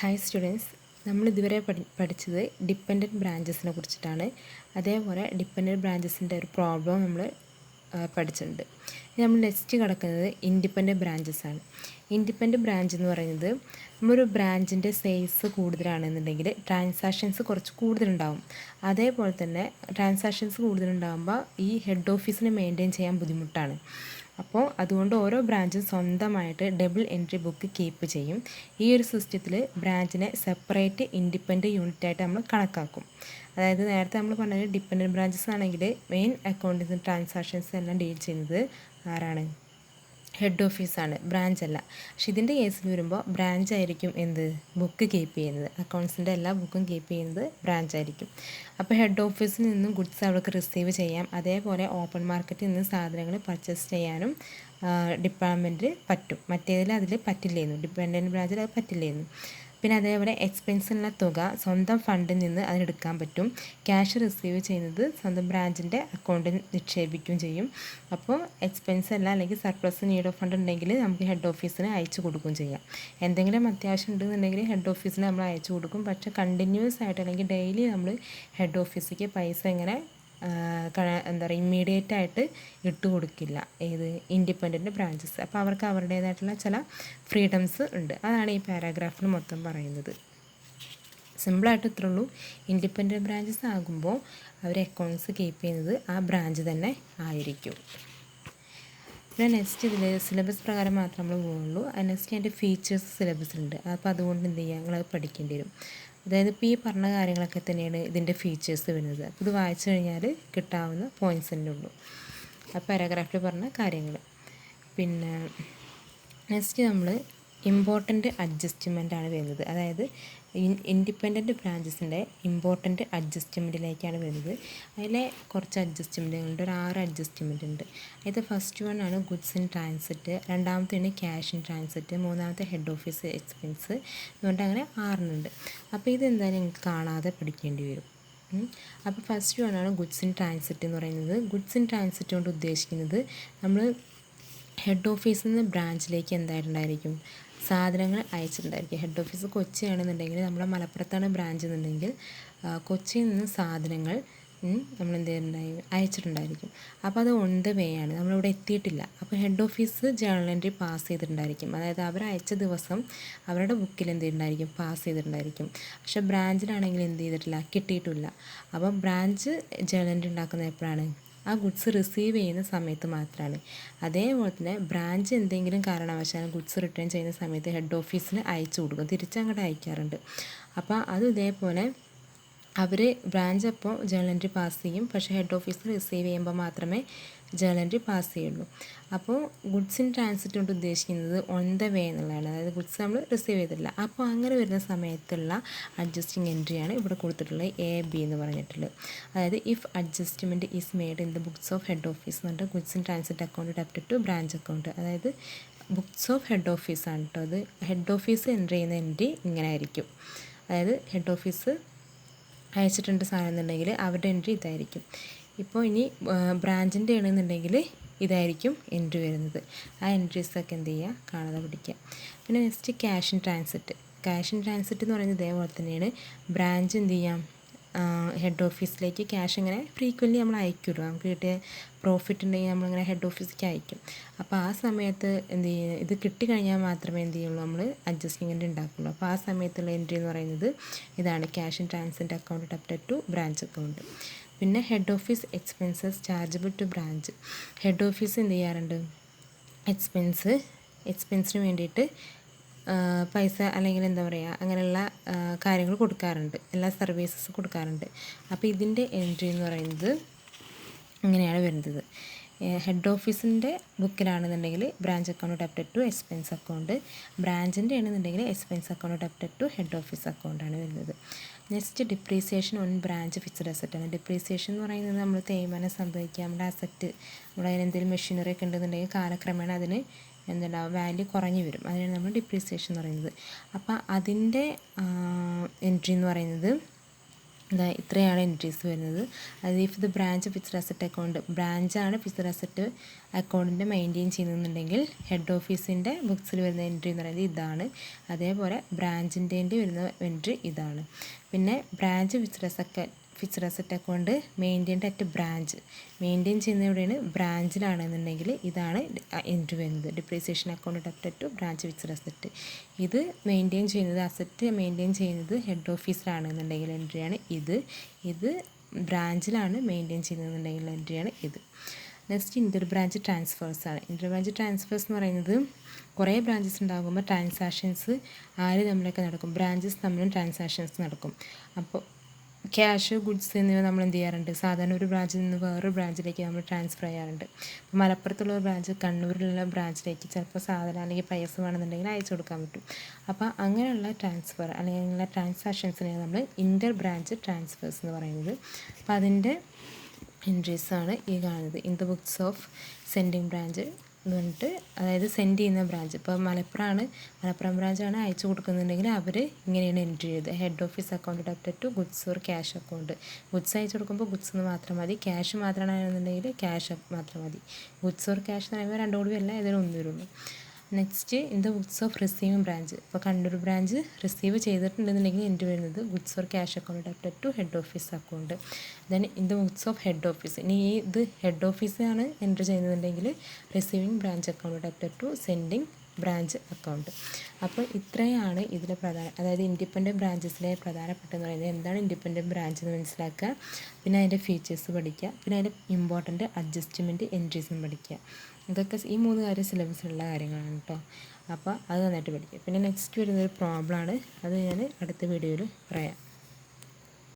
Hi students, നമ്മൾ ഇതുവരെ പഠിച്ചത് ഡിപ്പെൻഡൻറ്റ് ബ്രാഞ്ചസിനെ കുറിച്ചിട്ടാണ്. അതേപോലെ ഡിപ്പെൻഡൻറ്റ് ബ്രാഞ്ചസിൻ്റെ ഒരു പ്രോബ്ലം നമ്മൾ പഠിച്ചിട്ടുണ്ട്. നമ്മൾ നെക്സ്റ്റ് കിടക്കുന്നത് ഇൻഡിപെൻഡൻറ്റ് ബ്രാഞ്ചസ് ആണ്. ഇൻഡിപെൻഡൻറ്റ് ബ്രാഞ്ച് എന്ന് പറയുന്നത് നമ്മളൊരു ബ്രാഞ്ചിൻ്റെ സൈസ് കൂടുതലാണെന്നുണ്ടെങ്കിൽ ട്രാൻസാക്ഷൻസ് കുറച്ച് കൂടുതലുണ്ടാവും. അതേപോലെ തന്നെ ട്രാൻസാക്ഷൻസ് കൂടുതലുണ്ടാകുമ്പോൾ ഈ ഹെഡ് ഓഫീസിനെ മെയിൻറ്റെയിൻ ചെയ്യാൻ ബുദ്ധിമുട്ടാണ്. അപ്പോൾ അതുകൊണ്ട് ഓരോ ബ്രാഞ്ചും സ്വന്തമായിട്ട് ഡബിൾ എൻട്രി ബുക്ക് കീപ്പ് ചെയ്യും. ഈ ഒരു സിസ്റ്റത്തിൽ ബ്രാഞ്ചിനെ സെപ്പറേറ്റ് ഇൻഡിപെൻഡൻറ്റ് യൂണിറ്റായിട്ട് നമ്മൾ കണക്കാക്കും. അതായത് നേരത്തെ നമ്മൾ പറഞ്ഞത് ഡിപ്പെൻഡൻറ്റ് ബ്രാഞ്ചസ് ആണെങ്കിൽ മെയിൻ അക്കൗണ്ടിൽ നിന്ന് ട്രാൻസാക്ഷൻസ് എല്ലാം ഡീൽ ചെയ്യുന്നത് ആരാണ്? ഹെഡ് ഓഫീസാണ്, ബ്രാഞ്ച് അല്ല. പക്ഷെ ഇതിൻ്റെ കേസിൽ വരുമ്പോൾ ബ്രാഞ്ച് ആയിരിക്കും ബുക്ക് കീപ്പ് ചെയ്യുന്നത്. അക്കൗണ്ട്സിൻ്റെ എല്ലാ ബുക്കും കീപ്പ് ചെയ്യുന്നത് ബ്രാഞ്ച് ആയിരിക്കും. അപ്പോൾ ഹെഡ് ഓഫീസിൽ നിന്നും ഗുഡ്സ് അവർക്ക് റിസീവ് ചെയ്യാം. അതേപോലെ ഓപ്പൺ മാർക്കറ്റിൽ നിന്ന് സാധനങ്ങൾ പർച്ചേസ് ചെയ്യാനും ഡിപ്പാർട്ട്മെൻറ്റ് പറ്റും. അതിൽ പറ്റില്ലായിരുന്നു, ഡിപ്പെൻഡൻറ്റ് ബ്രാഞ്ചിൽ അത് പറ്റില്ലായിരുന്നു. പിന്നെ അതേപോലെ എക്സ്പെൻസിനുള്ള തുക സ്വന്തം ഫണ്ടിൽ നിന്ന് അതിനെടുക്കാൻ പറ്റും. ക്യാഷ് റിസീവ് ചെയ്യുന്നത് സ്വന്തം ബ്രാഞ്ചിൻ്റെ അക്കൗണ്ടിൽ നിക്ഷേപിക്കുകയും ചെയ്യും. അപ്പോൾ എക്സ്പെൻസ് അല്ല അല്ലെങ്കിൽ സർപ്ലസ് നീഡ് ഓഫ് ഫണ്ട് ഉണ്ടെങ്കിൽ നമുക്ക് ഹെഡ് ഓഫീസിന് അയച്ചു കൊടുക്കുകയും ചെയ്യാം. എന്തെങ്കിലും അത്യാവശ്യം ഉണ്ടെന്നുണ്ടെങ്കിൽ ഹെഡ് ഓഫീസിന് നമ്മൾ അയച്ചു കൊടുക്കും. പക്ഷേ കണ്ടിന്യൂസ് ആയിട്ട് അല്ലെങ്കിൽ ഡെയിലി നമ്മൾ ഹെഡ് ഓഫീസിലേക്ക് പൈസ ഇങ്ങനെ ഇമ്മീഡിയറ്റ് ആയിട്ട് ഇട്ട് കൊടുക്കില്ല. Independent branches. അപ്പോൾ അവർക്ക് അവരുടേതായിട്ടുള്ള ചില ഫ്രീഡംസ് ഉണ്ട്. അതാണ് ഈ പാരാഗ്രാഫിൽ മൊത്തം പറയുന്നത്. സിമ്പിളായിട്ട് ഇത്രേ ഉള്ളൂ. ഇൻഡിപെൻഡൻറ്റ് ബ്രാഞ്ചസ് ആകുമ്പോൾ അവർ അക്കൗണ്ട്സ് കീപ്പ് ചെയ്യുന്നത് ആ ബ്രാഞ്ച് തന്നെ ആയിരിക്കും. പിന്നെ നെക്സ്റ്റ് ഇതിൽ സിലബസ് പ്രകാരം മാത്രം നമ്മൾ പോകുള്ളൂ. നെക്സ്റ്റ് അതിൻ്റെ ഫീച്ചേഴ്സ് സിലബസിലുണ്ട്. അപ്പോൾ അതുകൊണ്ട് എന്ത് ചെയ്യുക, നിങ്ങളത് പഠിക്കേണ്ടി വരും. അതായത് ഇപ്പോൾ ഈ പറഞ്ഞ കാര്യങ്ങളൊക്കെ തന്നെയാണ് ഇതിൻ്റെ ഫീച്ചേഴ്സ് വരുന്നത്. അപ്പോൾ ഇത് വായിച്ചു കഴിഞ്ഞാൽ കിട്ടാവുന്ന പോയിൻറ്റ്സ് തന്നെ ഉള്ളൂ. ആ പാരാഗ്രാഫിൽ പറഞ്ഞ കാര്യങ്ങൾ. പിന്നെ നെക്സ്റ്റ് നമ്മൾ ഇമ്പോർട്ടൻ്റ് അഡ്ജസ്റ്റ്മെൻ്റാണ് വരുന്നത്. അതായത് ഇൻഡിപെൻഡൻറ്റ് ബ്രാഞ്ചസിൻ്റെ ഇമ്പോർട്ടൻ്റ് അഡ്ജസ്റ്റ്മെൻറ്റിലേക്കാണ് വരുന്നത്. അതിലെ കുറച്ച് അഡ്ജസ്റ്റ്മെൻറ്റുകളുണ്ട്, ഒരു 6 അഡ്ജസ്റ്റ്മെൻറ്റ് ഉണ്ട്. ഇത് ഫസ്റ്റ് വൺ ആണ് ഗുഡ്സ് ഇൻ ട്രാൻസിറ്റ്, രണ്ടാമത്തേണ് ക്യാഷ് ഇൻ ട്രാൻസിറ്റ്, മൂന്നാമത്തെ ഹെഡ് ഓഫീസ് എക്സ്പെൻസ്. അതുകൊണ്ട് അങ്ങനെ 6 ഉണ്ട്. അപ്പോൾ ഇതെന്തായാലും നിങ്ങൾക്ക് കാണാതെ പഠിക്കേണ്ടി വരും. അപ്പോൾ ഫസ്റ്റ് വൺ ആണ് ഗുഡ്സ് ഇൻ ട്രാൻസിറ്റ് എന്ന് പറയുന്നത്. ഗുഡ്സ് ഇൻ ട്രാൻസിറ്റ് കൊണ്ട് ഉദ്ദേശിക്കുന്നത് നമ്മൾ ഹെഡ് ഓഫീസിൽ നിന്ന് ബ്രാഞ്ചിലേക്ക് എന്തായിട്ടുണ്ടായിരിക്കും, സാധനങ്ങൾ അയച്ചിട്ടുണ്ടായിരിക്കും. ഹെഡ് ഓഫീസ് കൊച്ചിയാണെന്നുണ്ടെങ്കിൽ നമ്മുടെ മലപ്പുറത്താണ് ബ്രാഞ്ച് എന്നുണ്ടെങ്കിൽ കൊച്ചിയിൽ നിന്ന് സാധനങ്ങൾ നമ്മൾ അയച്ചിട്ടുണ്ടായിരിക്കും. അപ്പോൾ അത് ഓൺ ദ വേ ആണ്, നമ്മളിവിടെ എത്തിയിട്ടില്ല. അപ്പോൾ head office journal entry pass ചെയ്തിട്ടുണ്ടായിരിക്കും. അതായത് അവർ അയച്ച ദിവസം അവരുടെ ബുക്കിൽ എന്ത് ചെയ്തിട്ടുണ്ടായിരിക്കും, പാസ് ചെയ്തിട്ടുണ്ടായിരിക്കും. പക്ഷേ ബ്രാഞ്ചിലാണെങ്കിൽ എന്ത് ചെയ്തിട്ടില്ല, കിട്ടിയിട്ടില്ല. അപ്പോൾ ബ്രാഞ്ച് ജേർണൽ എൻട്രി ഉണ്ടാക്കുന്നത് എപ്പോഴാണ്, ആ ഗുഡ്സ് റിസീവ് ചെയ്യുന്ന സമയത്ത് മാത്രമാണ്. അതേപോലെ തന്നെ ബ്രാഞ്ച് എന്തെങ്കിലും കാരണവശാലും ഗുഡ്സ് റിട്ടേൺ ചെയ്യുന്ന സമയത്ത് ഹെഡ് ഓഫീസിന് അയച്ചു കൊടുക്കും, തിരിച്ചങ്ങോട്ട് അയക്കാറുണ്ട്. അപ്പോൾ അത് ഇതേപോലെ അവർ ബ്രാഞ്ച് അപ്പോൾ ജേർണൽ എൻട്രി പാസ് ചെയ്യും. പക്ഷേ ഹെഡ് ഓഫീസ് റിസീവ് ചെയ്യുമ്പോൾ മാത്രമേ ജേർണൽ എൻട്രി പാസ് ചെയ്യുള്ളൂ. അപ്പോൾ ഗുഡ്സ് ഇൻ ട്രാൻസിറ്റ് കൊണ്ട് ഉദ്ദേശിക്കുന്നത് ഓൺ ദ വേ എന്നുള്ളതാണ്. അതായത് ഗുഡ്സ് നമ്മൾ റിസീവ് ചെയ്തിട്ടില്ല. അപ്പോൾ അങ്ങനെ വരുന്ന സമയത്തുള്ള അഡ്ജസ്റ്റിംഗ് എൻട്രിയാണ് ഇവിടെ കൊടുത്തിട്ടുള്ളത് AB എന്ന് പറഞ്ഞിട്ടുള്ളത്. അതായത് if adjustment is made in the books of head office എന്ന് പറഞ്ഞിട്ട് goods in transit account debit to branch account. അതായത് ബുക്സ് ഓഫ് ഹെഡ് ഓഫീസ് ആണ് കേട്ടോ. അത് ഹെഡ് ഓഫീസ് എൻട്രി ചെയ്യുന്ന എൻട്രി ഇങ്ങനെ ആയിരിക്കും. അതായത് ഹെഡ് ഓഫീസ് അയച്ചിട്ടുണ്ട് സാധനം എന്നുണ്ടെങ്കിൽ അവരുടെ എൻട്രി ഇതായിരിക്കും. ഇപ്പോൾ ഇനി ബ്രാഞ്ചിൻ്റെ ആണെന്നുണ്ടെങ്കിൽ ഇതായിരിക്കും എൻട്രി വരുന്നത്. ആ എൻട്രീസൊക്കെ എന്ത് ചെയ്യുക, കാണാതെ പിടിക്കുക. പിന്നെ next cash in transit. Cash in transit എന്ന് പറയുന്നത് ഇതേപോലെ തന്നെയാണ്. ബ്രാഞ്ച് എന്ത് ചെയ്യാം, ഹെഡ് ഓഫീസിലേക്ക് ക്യാഷ് ഇങ്ങനെ ഫ്രീക്വൻ്റ്ലി നമ്മൾ അയക്കുമല്ലോ. നമുക്ക് കിട്ടിയ പ്രോഫിറ്റ് ഉണ്ടെങ്കിൽ നമ്മളിങ്ങനെ ഹെഡ് ഓഫീസിലേക്ക് അയക്കും. അപ്പോൾ ആ സമയത്ത് എന്ത് ചെയ്യുക, ഇത് കിട്ടിക്കഴിഞ്ഞാൽ മാത്രമേ എന്ത് ചെയ്യുള്ളൂ, നമ്മൾ അഡ്ജസ്റ്റിംഗ് എൻട്രി ഉണ്ടാക്കുള്ളൂ. അപ്പോൾ ആ സമയത്തുള്ള എൻട്രി എന്ന് പറയുന്നത് ഇതാണ്, cash in transit account debit to branch account. പിന്നെ head office expenses chargeable to branch. Head office എന്ത് ചെയ്യാറുണ്ട്, എക്സ്പെൻസിന് വേണ്ടിയിട്ട് പൈസ അല്ലെങ്കിൽ എന്താ പറയുക, അങ്ങനെയുള്ള കാര്യങ്ങൾ കൊടുക്കാറുണ്ട്, എല്ലാ സർവീസസ് കൊടുക്കാറുണ്ട്. അപ്പോൾ ഇതിൻ്റെ എൻട്രി എന്ന് പറയുന്നത് ഇങ്ങനെയാണ് വരുന്നത്. ഹെഡ് ഓഫീസിൻ്റെ ബുക്കിലാണെന്നുണ്ടെങ്കിൽ branch account debit to expense account, ബ്രാഞ്ചിൻ്റെ ആണെന്നുണ്ടെങ്കിൽ expense account debit to head office അക്കൗണ്ടാണ് വരുന്നത്. Next depreciation on branch fixed അസറ്റാണ്. ഡിപ്രീസിയേഷൻ എന്ന് പറയുന്നത് നമ്മൾ തേയ്മാനം സംഭവിക്കുക, നമ്മുടെ അസറ്റ്, നമ്മുടെ അതിന് എന്തെങ്കിലും മെഷീനറി ഒക്കെ ഉണ്ടെന്നുണ്ടെങ്കിൽ കാലക്രമേണ അതിന് എന്തുണ്ടാവും, വാല്യൂ കുറഞ്ഞു വരും. അതിനാണ് നമ്മൾ ഡിപ്രീസിയേഷൻ എന്ന് പറയുന്നത്. അപ്പോൾ അതിൻ്റെ എൻട്രി എന്ന് പറയുന്നത് ഇത്രയാണ് എൻട്രീസ് വരുന്നത്. അത് if the branch fixed asset account, ബ്രാഞ്ചാണ് ഫിക്സഡ് അസറ്റ് അക്കൗണ്ടിൻ്റെ മെയിൻറ്റെയിൻ ചെയ്യുന്നുണ്ടെങ്കിൽ ഹെഡ് ഓഫീസിൻ്റെ ബുക്സിൽ വരുന്ന എൻട്രി എന്ന് പറയുന്നത് ഇതാണ്. അതേപോലെ ബ്രാഞ്ചിൻ്റെ വരുന്ന എൻട്രി ഇതാണ്. പിന്നെ branch fixed asset account maintained at branch, maintain ചെയ്യുന്നത് എവിടെയാണ്, ബ്രാഞ്ചിലാണെന്നുണ്ടെങ്കിൽ ഇതാണ് എൻട്രി വരുന്നത്. Depreciation account debit to branch fixed asset. ഇത് മെയിൻറ്റെയിൻ ചെയ്യുന്നത്, അസറ്റ് മെയിൻറ്റെയിൻ ചെയ്യുന്നത് ഹെഡ് ഓഫീസിലാണെന്നുണ്ടെങ്കിൽ എൻട്രിയാണ് ഇത് ബ്രാഞ്ചിലാണ് മെയിൻറ്റെയിൻ ചെയ്യുന്നതെന്നുണ്ടെങ്കിൽ എൻട്രിയാണ് ഇത്. നെക്സ്റ്റ് ഇൻ്റർ ബ്രാഞ്ച് ട്രാൻസ്ഫേഴ്സാണ്. ഇൻ്റർ ബ്രാഞ്ച് ട്രാൻസ്ഫേഴ്സ് എന്ന് പറയുന്നത് കുറേ ബ്രാഞ്ചസ് ഉണ്ടാകുമ്പോൾ ട്രാൻസാക്ഷൻസ് ആര് തമ്മിലൊക്കെ നടക്കും, ബ്രാഞ്ചസ് തമ്മിലും ട്രാൻസാക്ഷൻസ് നടക്കും. അപ്പോൾ ക്യാഷ്, ഗുഡ്സ് എന്നിവ നമ്മൾ എന്ത് ചെയ്യാറുണ്ട്, സാധാരണ ഒരു ബ്രാഞ്ചിൽ നിന്ന് വേറൊരു ബ്രാഞ്ചിലേക്ക് നമ്മൾ ട്രാൻസ്ഫർ ചെയ്യാറുണ്ട്. ഇപ്പോൾ മലപ്പുറത്തുള്ള ഒരു ബ്രാഞ്ച് കണ്ണൂരിലുള്ള ബ്രാഞ്ചിലേക്ക് ചിലപ്പോൾ സാധനം അല്ലെങ്കിൽ പൈസ വേണമെന്നുണ്ടെങ്കിൽ അയച്ചു കൊടുക്കാൻ പറ്റും. അപ്പോൾ അങ്ങനെയുള്ള ട്രാൻസ്ഫർ അല്ലെങ്കിൽ ട്രാൻസാക്ഷൻസിനെയാണ് നമ്മൾ ഇൻ്റർ ബ്രാഞ്ച് ട്രാൻസ്ഫേഴ്സ് എന്ന് പറയുന്നത്. അപ്പോൾ അതിൻ്റെ എൻട്രീസാണ് ഈ കാണുന്നത്. In the books of sending branch എന്ന് പറഞ്ഞിട്ട്, അതായത് സെൻഡ് ചെയ്യുന്ന ബ്രാഞ്ച്. ഇപ്പോൾ മലപ്പുറം ബ്രാഞ്ചാണ് അയച്ചു കൊടുക്കുന്നുണ്ടെങ്കിൽ അവർ ഇങ്ങനെയാണ് എൻട്രി ചെയ്തത്. Head office account debit to goods or cash account. Goods അയച്ചു കൊടുക്കുമ്പോൾ ഗുഡ്സ് എന്ന് മാത്രം മതി, ക്യാഷ് മാത്രമാണെന്നുണ്ടെങ്കിൽ ക്യാഷ് മാത്രം മതി. ഗുഡ്സ് ഓർ ക്യാഷ് എന്ന് പറയുമ്പോൾ രണ്ടും കൂടി അല്ല, ഇതിൽ ഒന്നും വരുള്ളൂ. Next in the books of receiving branch. ഇപ്പോൾ കണ്ണൂർ ബ്രാഞ്ച് റിസീവ് ചെയ്തിട്ടുണ്ടെന്നുണ്ടെങ്കിൽ എൻട്രി വരുന്നത് goods or cash account debit to head office account. Then in the books of head office, ഇനി ഇത് ഹെഡ് ഓഫീസാണ് എൻട്രി ചെയ്യുന്നതെങ്കിൽ receiving branch account debit to sending branch account. അപ്പോൾ ഇത്രയാണ് ഇതിലെ അതായത് ഇൻഡിപെൻഡൻറ്റ് ബ്രാഞ്ചസിലെ പ്രധാനപ്പെട്ടെന്ന് പറയുന്നത്. എന്താണ് ഇൻഡിപെൻഡൻറ്റ് ബ്രാഞ്ച് എന്ന് മനസ്സിലാക്കുക, പിന്നെ അതിൻ്റെ ഫീച്ചേഴ്സ് പഠിക്കുക, പിന്നെ അതിൻ്റെ ഇമ്പോർട്ടൻറ്റ് അഡ്ജസ്റ്റ്മെൻറ്റ് എൻട്രീസും പഠിക്കുക. ഇതൊക്കെ ഈ 3 കാര്യം സിലബസിലുള്ള കാര്യങ്ങളാണ് കേട്ടോ. അപ്പോൾ അത് നന്നായിട്ട് പഠിക്കുക. പിന്നെ നെക്സ്റ്റ് വരുന്നൊരു പ്രോബ്ലമാണ്, അത് ഞാൻ അടുത്ത വീഡിയോയിൽ പറയാം.